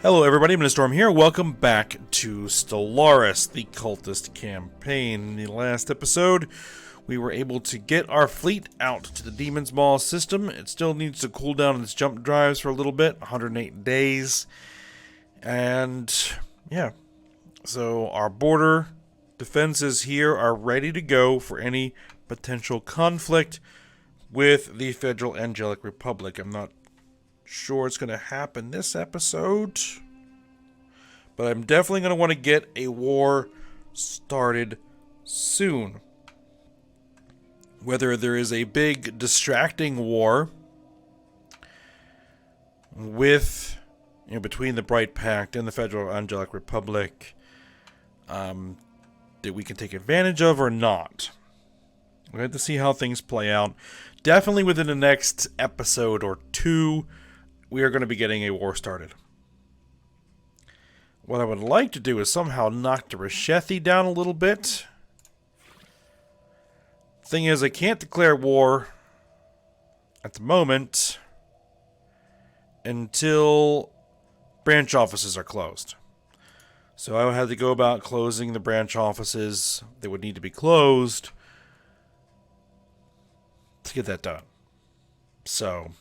Hello everybody, I'm Storm here. Welcome back to Stellaris, the Cultist campaign. In the last episode, we were able to get our fleet out to the Demon's Maw system. It still needs to cool down its jump drives for a little bit, 108 days. And, yeah. So our border defenses here are ready to go for any potential conflict with the Federal Angelic Republic. I'm not sure it's going to happen this episode, but I'm definitely going to want to get a war started soon. Whether there is a big distracting war with, between the Bright Pact and the Federal Angelic Republic that we can take advantage of or not. We have to see how things play out. Definitely within the next episode or two, we are going to be getting a war started. What I would like to do is somehow knock the Reshethi down a little bit. Thing is, I can't declare war at the moment until branch offices are closed. So I would have to go about closing the branch offices that would need to be closed to get that done. So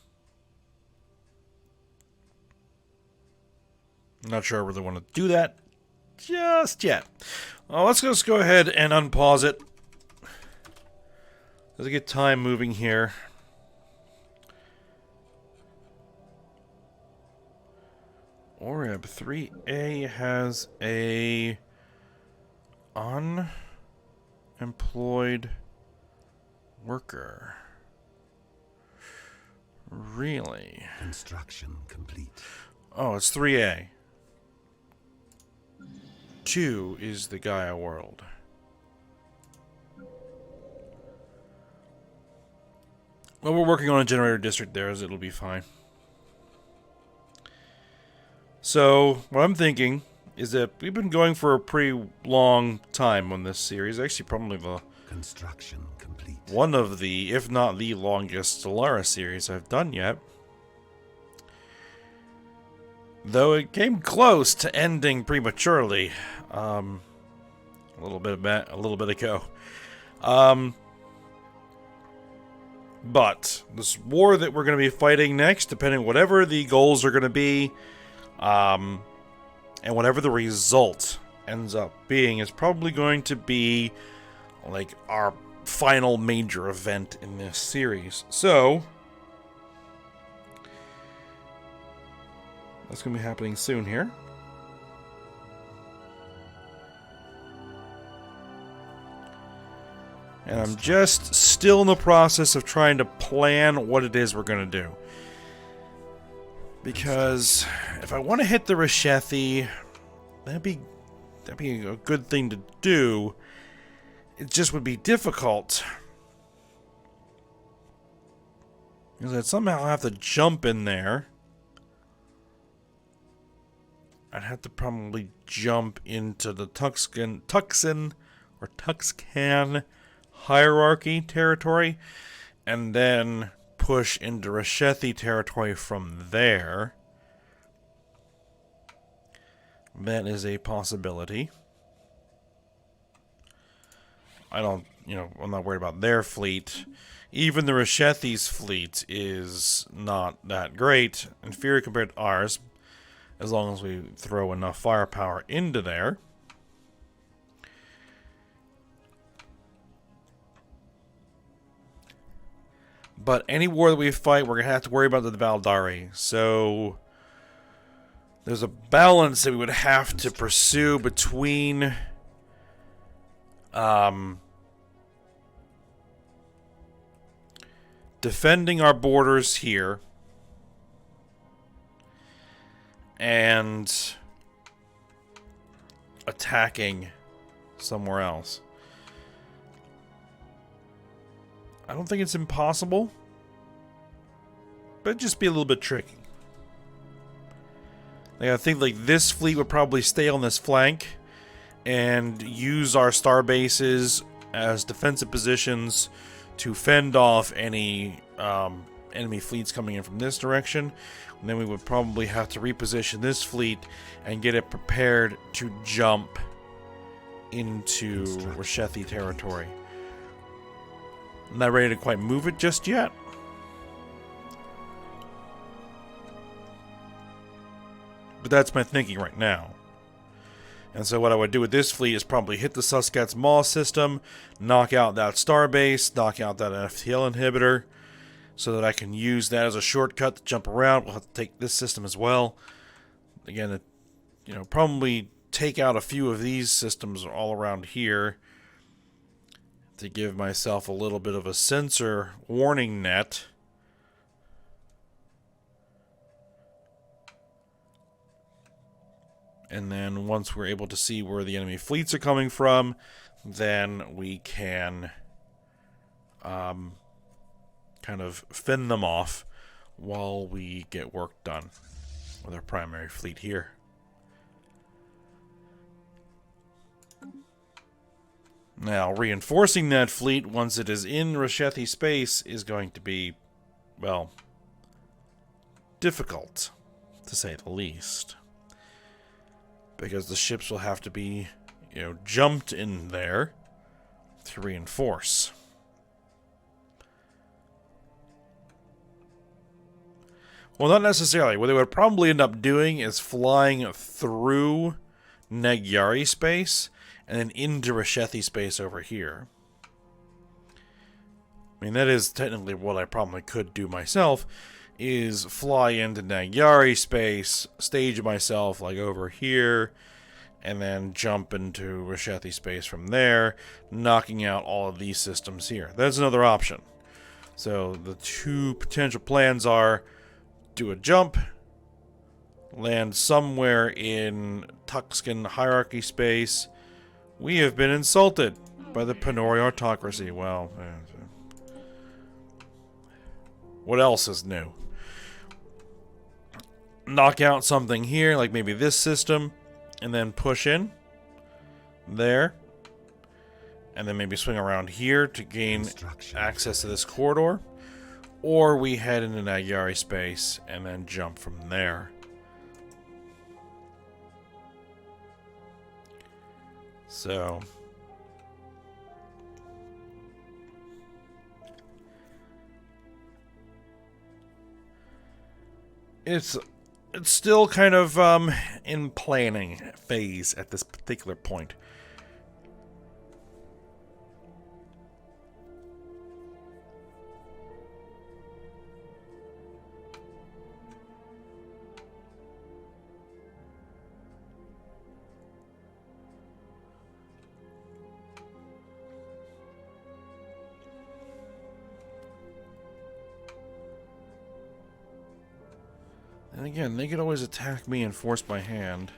I'm not sure I really want to do that just yet. Let's just go ahead and unpause it. Let's get time moving here. Oreb 3A has a unemployed worker. Really? Construction complete. Oh, it's 3A. 2 is the Gaia world. Well, we're working on a generator district there, as it'll be fine. So, what I'm thinking is that we've been going for a pretty long time on this series. Actually, probably the construction complete. One of the, if not the longest Stellaris series I've done yet. Though it came close to ending prematurely, a little bit ago. But this war that we're going to be fighting next, depending on whatever the goals are going to be, and whatever the result ends up being, is probably going to be like our final major event in this series. So that's going to be happening soon here. And I'm just still in the process of trying to plan what it is we're going to do. Because if I want to hit the Reshethi, that'd be a good thing to do. It just would be difficult. Because I'd somehow have to jump in there. I'd have to probably jump into the Tuxcan hierarchy territory, and then push into Reshethi territory from there. That is a possibility. I'm not worried about their fleet. Even the Reshethi's fleet is not that great, inferior compared to ours, as long as we throw enough firepower into there. But any war that we fight, we're going to have to worry about the Vhari. So there's a balance that we would have to pursue between defending our borders here and attacking somewhere else. I don't think it's impossible, but it'd just be a little bit tricky. I think this fleet would probably stay on this flank and use our star bases as defensive positions to fend off any enemy fleets coming in from this direction. And then we would probably have to reposition this fleet and get it prepared to jump into Reshethi territory. I'm not ready to quite move it just yet. But that's my thinking right now. And so what I would do with this fleet is probably hit the Suskat's Maw system, knock out that starbase, knock out that FTL inhibitor, so that I can use that as a shortcut to jump around. We'll have to take this system as well. Again, probably take out a few of these systems all around here to give myself a little bit of a sensor warning net. And then once we're able to see where the enemy fleets are coming from, then we can kind of fend them off while we get work done with our primary fleet here. Now, reinforcing that fleet once it is in Reshethi space is going to be, well, difficult, to say the least. Because the ships will have to be, jumped in there to reinforce. Well, not necessarily. What they would probably end up doing is flying through Nagyari space and then into Reshethi space over here. I mean, that is technically what I probably could do myself, is fly into Nagyari space, stage myself like over here, and then jump into Reshethi space from there, knocking out all of these systems here. That's another option. So the two potential plans are do a jump, land somewhere in Tuxcan hierarchy space. We have been insulted by the Panori autocracy. Well, what else is new? Knock out something here, like maybe this system, and then push in there, and then maybe swing around here to gain access to this corridor, or we head into Nagyari space and then jump from there. So it's still kind of in planning phase at this particular point. And again, they could always attack me and force my hand.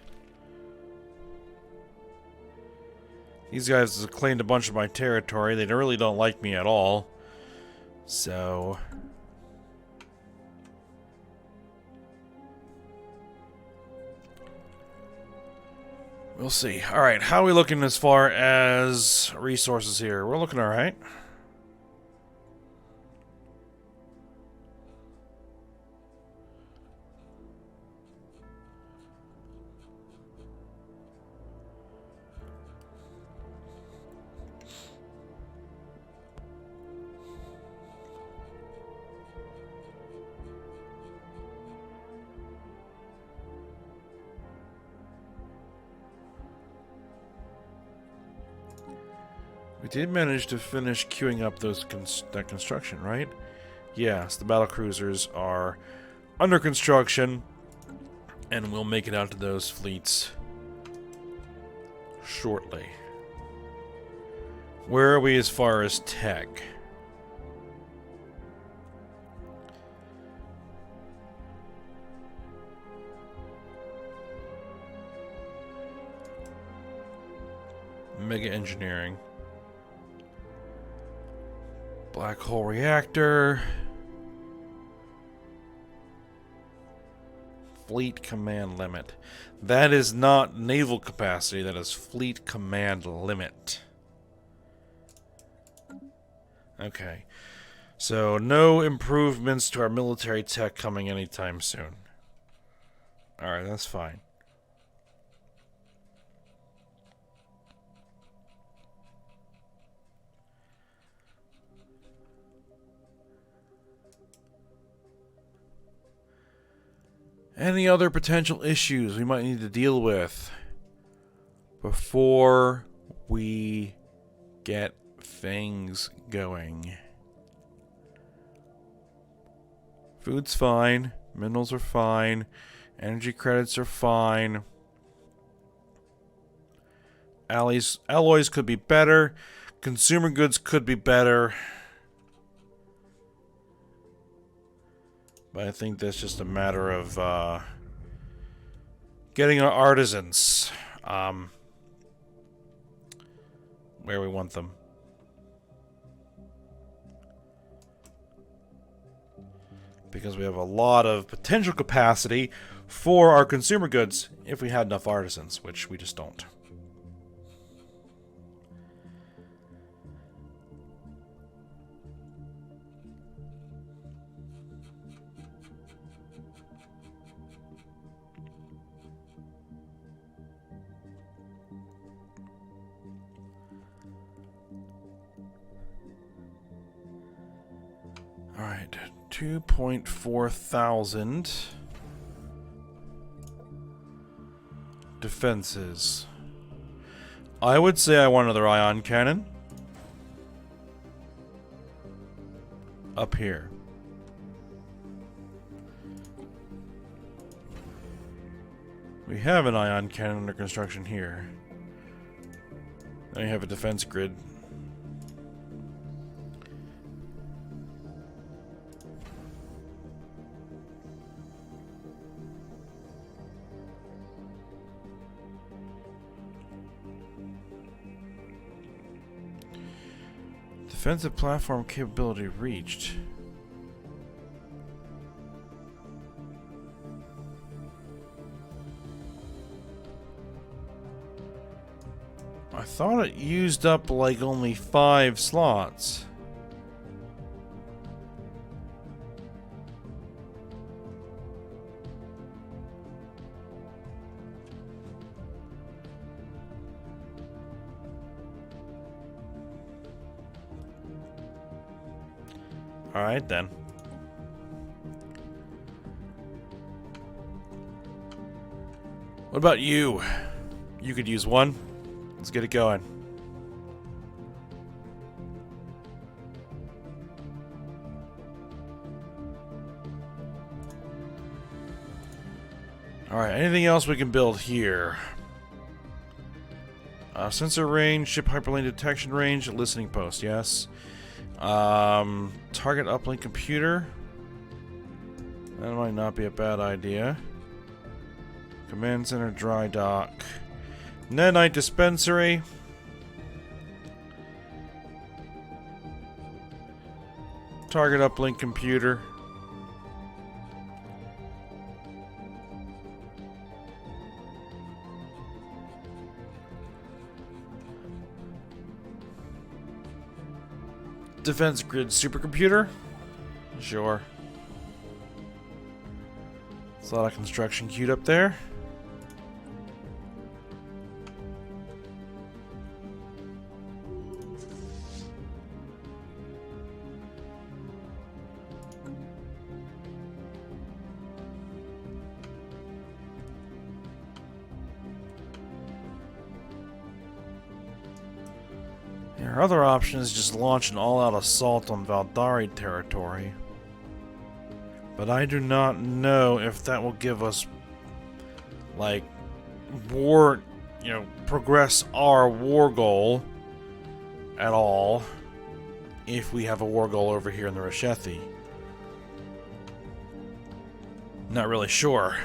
These guys have claimed a bunch of my territory. They really don't like me at all. So we'll see. Alright, how are we looking as far as resources here? We're looking alright. We did manage to finish queuing up that construction, right? Yes, the battlecruisers are under construction, and we'll make it out to those fleets shortly. Where are we as far as tech? Mega engineering. Black hole reactor. Fleet command limit. That is not naval capacity, that is fleet command limit. Okay. So no improvements to our military tech coming anytime soon. Alright, that's fine. Any other potential issues we might need to deal with before we get things going? Food's fine. Minerals are fine. Energy credits are fine. Alloys could be better. Consumer goods could be better. But I think that's just a matter of getting our artisans where we want them. Because we have a lot of potential capacity for our consumer goods if we had enough artisans, which we just don't. Alright, 2.4 thousand defenses. I would say I want another ion cannon up here. We have an ion cannon under construction here. Then you have a defense grid. Defensive platform capability reached. I thought it used up like only 5 slots. Alright then. What about you? You could use one. Let's get it going. Alright, anything else we can build here? Sensor range, ship hyperlane detection range, listening post, yes. Target uplink computer. That might not be a bad idea. Command center dry dock. Nanite dispensary. Target uplink computer. Defense grid supercomputer? Sure. There's a lot of construction queued up there. Our other option is just launch an all-out assault on Vhari territory. But I do not know if that will give us, like, progress our war goal at all if we have a war goal over here in the Reshethi. Not really sure.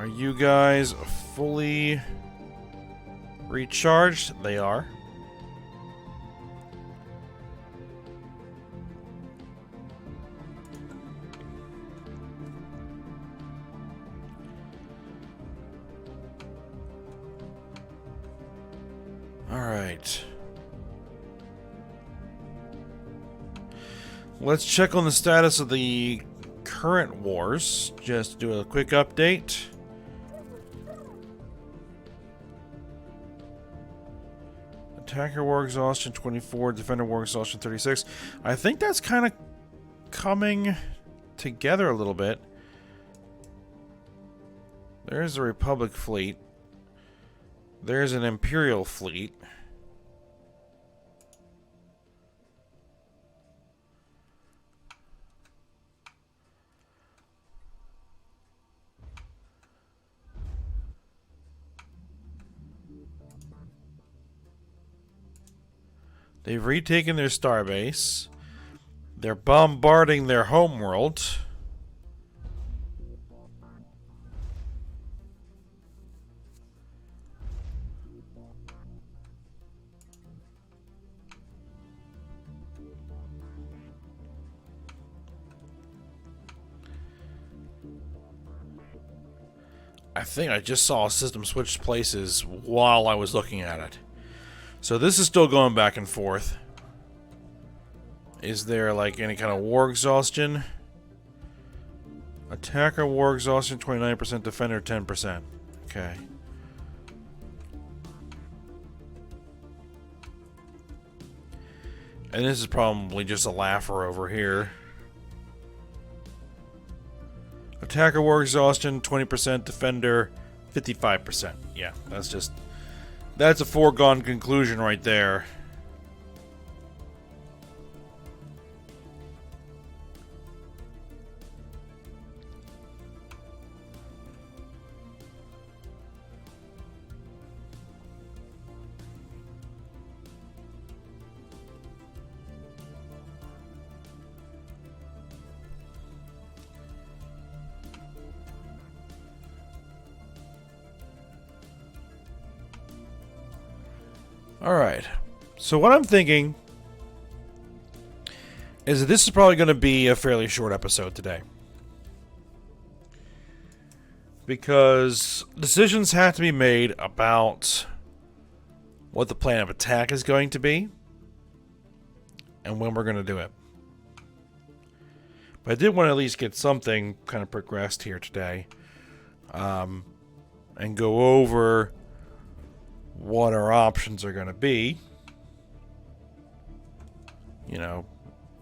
Are you guys fully recharged? They are. Alright. Let's check on the status of the current wars. Just to do a quick update. Attacker war exhaustion 24, defender war exhaustion 36. I think that's kind of coming together a little bit. There's the Republic fleet. There's an Imperial fleet. They've retaken their starbase. They're bombarding their homeworld. I think I just saw a system switch places while I was looking at it. So this is still going back and forth. Is there like any kind of war exhaustion? Attacker war exhaustion 29%, defender 10%. Okay. And this is probably just a laugher over here. Attacker war exhaustion 20%, defender 55%. Yeah, that's a foregone conclusion right there. Alright, so what I'm thinking is that this is probably going to be a fairly short episode today. Because decisions have to be made about what the plan of attack is going to be and when we're going to do it. But I did want to at least get something kind of progressed here today. And go over what our options are going to be. You know,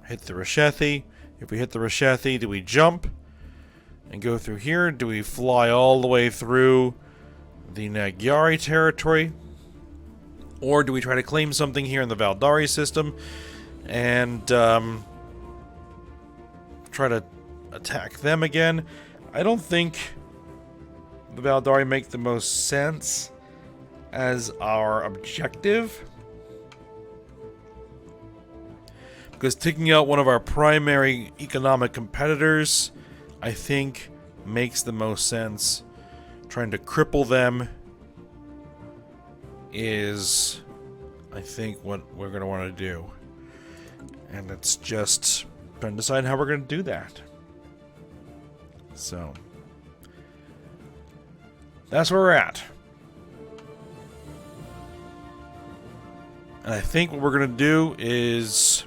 hit the Reshethi. If we hit the Reshethi, do we jump and go through here? Do we fly all the way through the Vhari territory? Or do we try to claim something here in the Vhari system and try to attack them again? I don't think the Vhari make the most sense as our objective, because taking out one of our primary economic competitors, I think, makes the most sense. Trying to cripple them is, I think, what we're going to want to do. And it's just trying to decide how we're going to do that. So, that's where we're at. And I think what we're going to do is,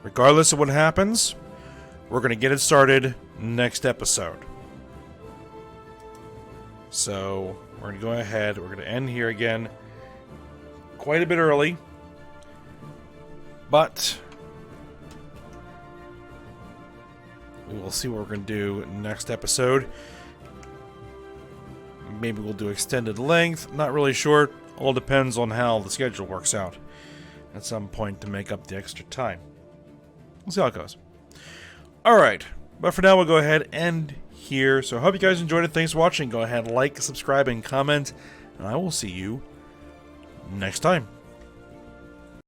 regardless of what happens, we're going to get it started next episode. So, we're going to go ahead. We're going to end here again quite a bit early. But we will see what we're going to do next episode. Maybe we'll do extended length. Not really sure. All depends on how the schedule works out at some point to make up the extra time. We'll see how it goes. Alright, but for now we'll go ahead and end here. So I hope you guys enjoyed it. Thanks for watching. Go ahead, like, subscribe, and comment. And I will see you next time.